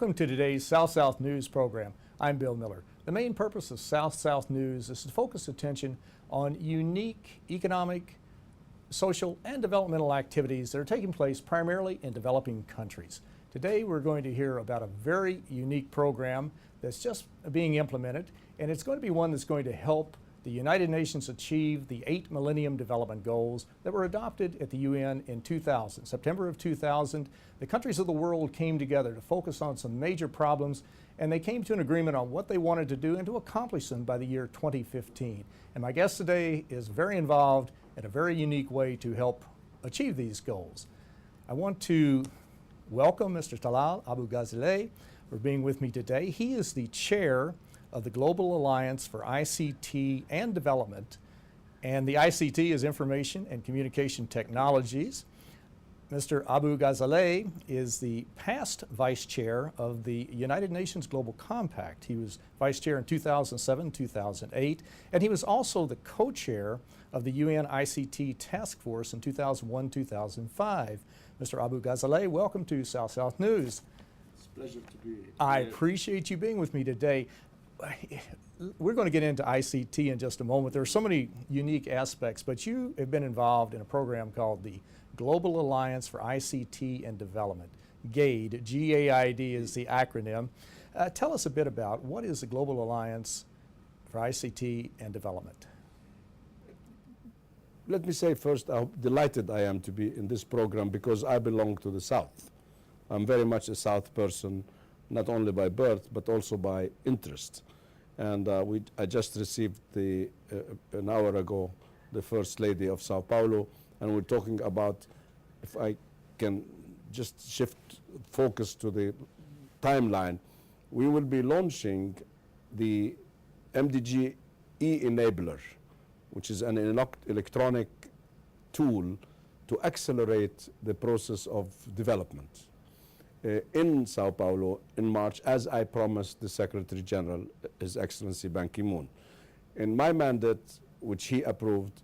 Welcome to today's South-South News program. I'm Bill Miller. The main purpose of South-South News is to focus attention on unique economic, social, and developmental activities that are taking place primarily in developing countries. Today we're going to hear about a very unique program that's just being implemented, and it's going to be one that's going to help the United Nations achieve the 8 Millennium Development Goals that were adopted at the UN in 2000. September of 2000, the countries of the world came together to focus on some major problems, and they came to an agreement on what they wanted to do and to accomplish them by the year 2015. And my guest today is very involved in a very unique way to help achieve these goals. I want to welcome Mr. Talal Abud for being with me today. He is the chair of the Global Alliance for ICT and Development, and the ICT is Information and Communication Technologies. Mr. Abu Ghazaleh is the past vice chair of the United Nations Global Compact. He was vice chair in 2007, 2008, and he was also the co-chair of the UN ICT Task Force in 2001, 2005. Mr. Abu Ghazaleh, welcome to South-South News. It's a pleasure to be here. I appreciate you being with me today. We're going to get into ICT in just a moment. There are so many unique aspects, but you have been involved in a program called the Global Alliance for ICT and Development. GAID, G-A-I-D is the acronym. Tell us a bit about what is the Global Alliance for ICT and Development. Let me say first how delighted I am to be in this program because I belong to the South. I'm very much a South person, not only by birth, but also by interest. And I just received an hour ago, the First Lady of Sao Paulo, and we're talking about, if I can just shift focus to the timeline, we will be launching the MDG e-enabler, which is an electronic tool to accelerate the process of development. In Sao Paulo in March, as I promised the Secretary General, His Excellency Ban Ki-moon. In my mandate, which he approved,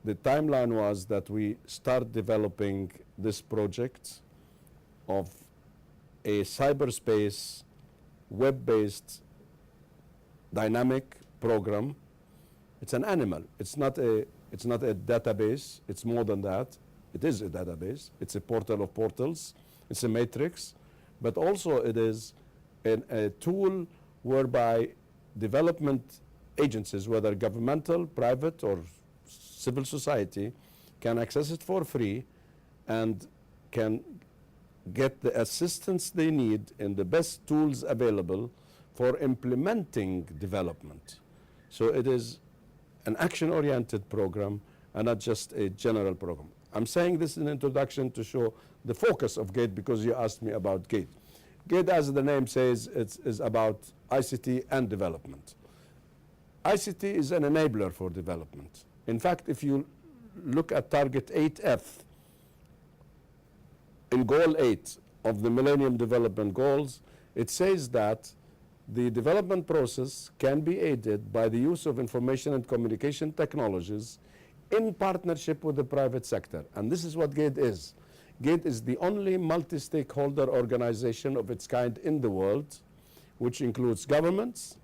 the timeline was that we start developing this project of a cyberspace, web-based, dynamic program. It's an animal. It's not a database. It's more than that. It is a database. It's a portal of portals. It's a matrix, but also it is a tool whereby development agencies, whether governmental, private, or civil society, can access it for free and can get the assistance they need in the best tools available for implementing development. So it is an action-oriented program and not just a general program. I'm saying this in introduction to show the focus of GAID because you asked me about GAID. GAID, as the name says, is about ICT and development. ICT is an enabler for development. In fact, if you look at target 8F, in goal 8 of the Millennium Development Goals, it says that the development process can be aided by the use of information and communication technologies in partnership with the private sector. And this is what GAID is. GAID is the only multi-stakeholder organization of its kind in the world, which includes governments,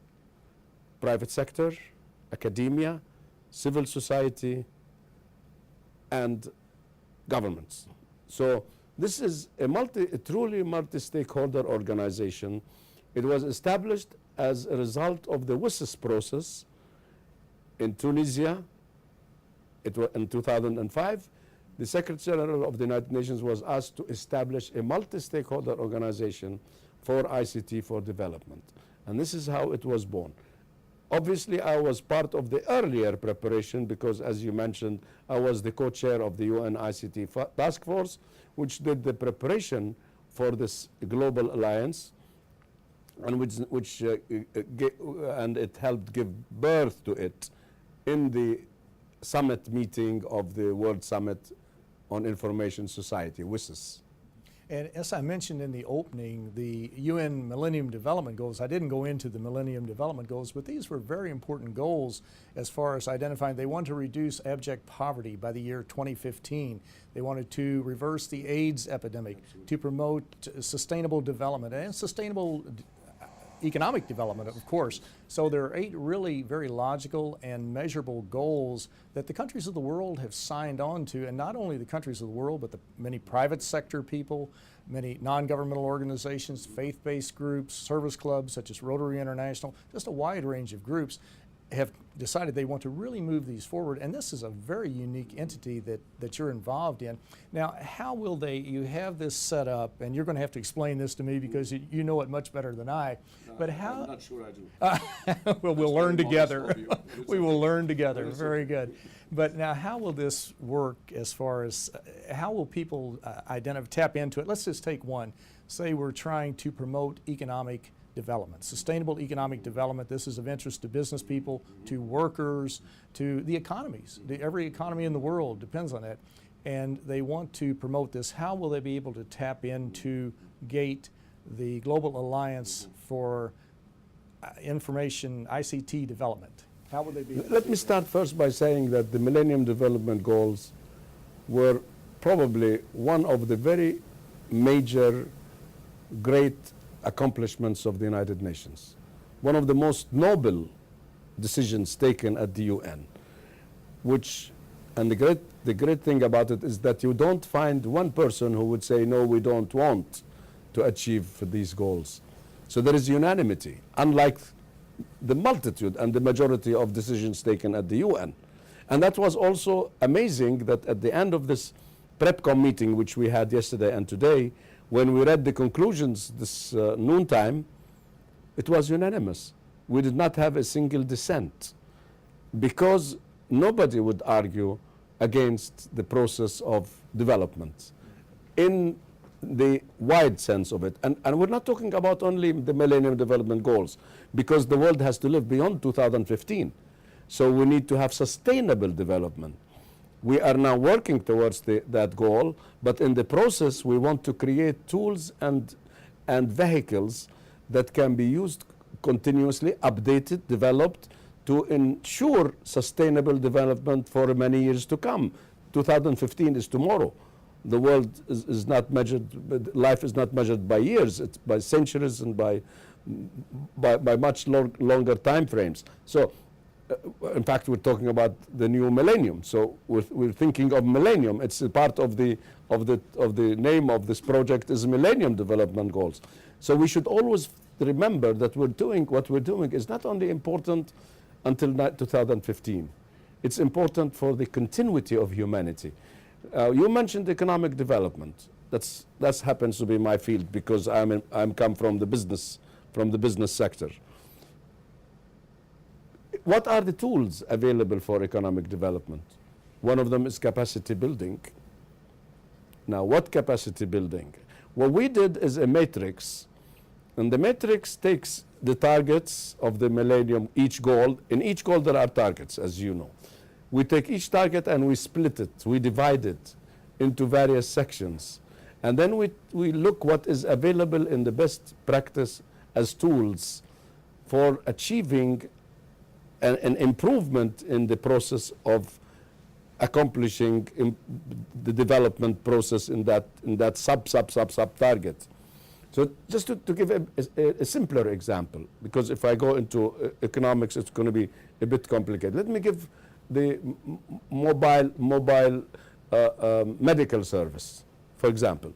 private sector, academia, civil society, and governments. So this is a truly multi-stakeholder organization. It was established as a result of the WSIS process in Tunisia. In 2005, the Secretary General of the United Nations was asked to establish a multi-stakeholder organization for ICT for development. And this is how it was born. Obviously, I was part of the earlier preparation because, as you mentioned, I was the co-chair of the UN ICT Task Force, which did the preparation for this global alliance, and and it helped give birth to it in the summit meeting of the World Summit on Information Society, WSIS. And as I mentioned in the opening, the UN Millennium Development Goals, I didn't go into the Millennium Development Goals, but these were very important goals as far as identifying they want to reduce abject poverty by the year 2015. They wanted to reverse the AIDS epidemic, to promote sustainable development and sustainable economic development, of course. So there are 8 really very logical and measurable goals that the countries of the world have signed on to, and not only the countries of the world, but the many private sector people, many non-governmental organizations, faith-based groups, service clubs such as Rotary International, just a wide range of groups have decided they want to really move these forward, and this is a very unique entity that you're involved in. Now, how will you have this set up, and you're going to have to explain this to me because you know it much better than I, but how... I'm not sure I do. Well, we'll learn together. We will learn together. Very good. But now, how will this work as far as, how will people tap into it? Let's just take one. Say we're trying to promote economic development, sustainable economic development. This is of interest to business people, to workers, to the economies. Every economy in the world depends on that. And they want to promote this. How will they be able to tap into GAID, the Global Alliance for Information ICT Development? How will they be able Let me start first by saying that the Millennium Development Goals were probably one of the very major, great accomplishments of the United Nations. One of the most noble decisions taken at the UN, and the great thing about it is that you don't find one person who would say, no, we don't want to achieve these goals. So there is unanimity, unlike the multitude and the majority of decisions taken at the UN. And that was also amazing that at the end of this PrepCom meeting, which we had yesterday and today, when we read the conclusions this noontime, it was unanimous. We did not have a single dissent because nobody would argue against the process of development in the wide sense of it. And we're not talking about only the Millennium Development Goals, because the world has to live beyond 2015. So we need to have sustainable development. We are now working towards that goal, but in the process we want to create tools and vehicles that can be used continuously, updated, developed, to ensure sustainable development for many years to come. 2015 is tomorrow. The world is not measured, life is not measured by years, it's by centuries and by much longer time frames. So in fact, we're talking about the new millennium. So we're thinking of millennium. It's a part of the name of this project is Millennium Development Goals. So we should always remember that what we're doing is not only important until 2015. It's important for the continuity of humanity. You mentioned economic development. That happens to be my field because I'm come from the business sector. What are the tools available for economic development? One of them is capacity building. Now, what capacity building? What we did is a matrix, and the matrix takes the targets of the millennium, each goal. In each goal there are targets, as you know. We take each target and we split it, we divide it into various sections. And then we look what is available in the best practice as tools for achieving an improvement in the process of accomplishing the development process in that sub target. So just to give a simpler example, because if I go into economics, it's going to be a bit complicated. Let me give the mobile medical service, for example.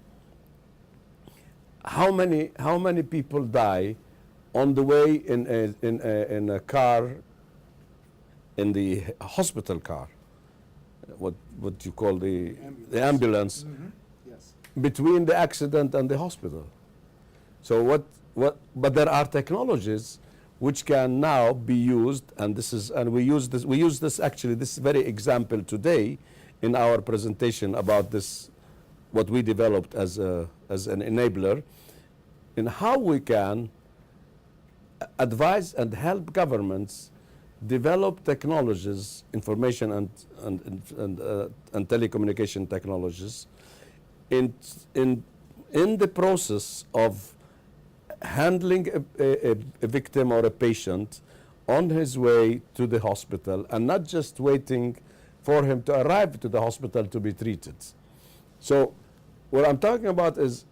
How many people die on the way in a car, in the hospital car, what you call the ambulance, Mm-hmm. Yes. between the accident and the hospital? So but there are technologies which can now be used, and we use this actually, this very example today in our presentation about this, what we developed as an enabler, in how we can advise and help governments develop technologies, information and telecommunication technologies, in in the process of handling a victim or a patient on his way to the hospital, and not just waiting for him to arrive to the hospital to be treated. So what I'm talking about is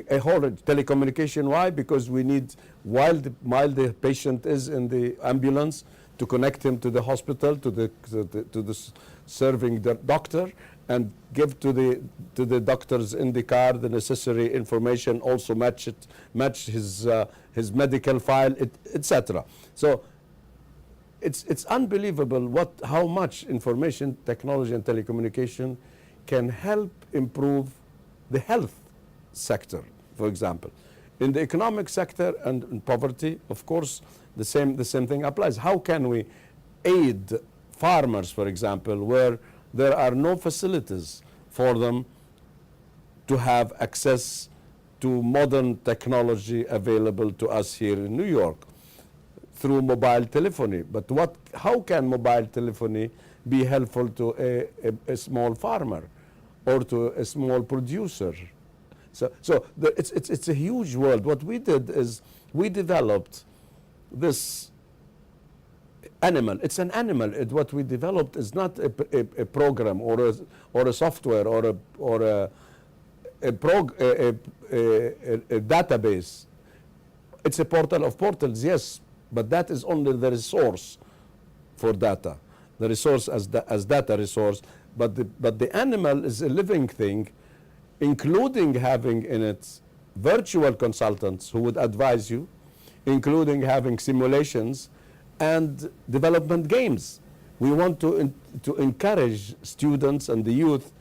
a whole telecommunication. Why? Because we need, while the patient is in the ambulance, to connect him to the hospital, to the serving the doctor, and give to the doctors in the car the necessary information, also match his medical file, etc. So it's unbelievable how much information technology and telecommunication can help improve the health sector, for example. In the economic sector and in poverty, of course, the same thing applies. How can we aid farmers, for example, where there are no facilities for them to have access to modern technology available to us here in New York through mobile telephony? But how can mobile telephony be helpful to a small farmer or to a small producer? So it's a huge world. What we did is we developed this animal. It's an animal. What we developed is not a program or a software or a database. It's a portal of portals, yes, but that is only the resource for data. The resource as data resource, but the animal is a living thing, including having in it virtual consultants who would advise you, including having simulations and development games. We want to encourage students and the youth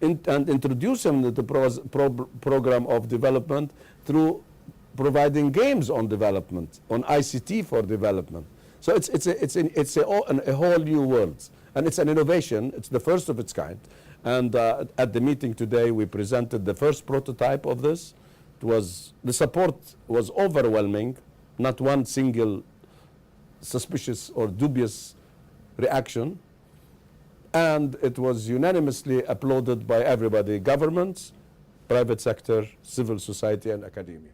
and introduce them to the program of development through providing games on development, on ICT for development. So it's a whole new world, and it's an innovation. It's the first of its kind. And at the meeting today, we presented the first prototype of this. The support was overwhelming, not one single suspicious or dubious reaction. And it was unanimously applauded by everybody: governments, private sector, civil society, and academia.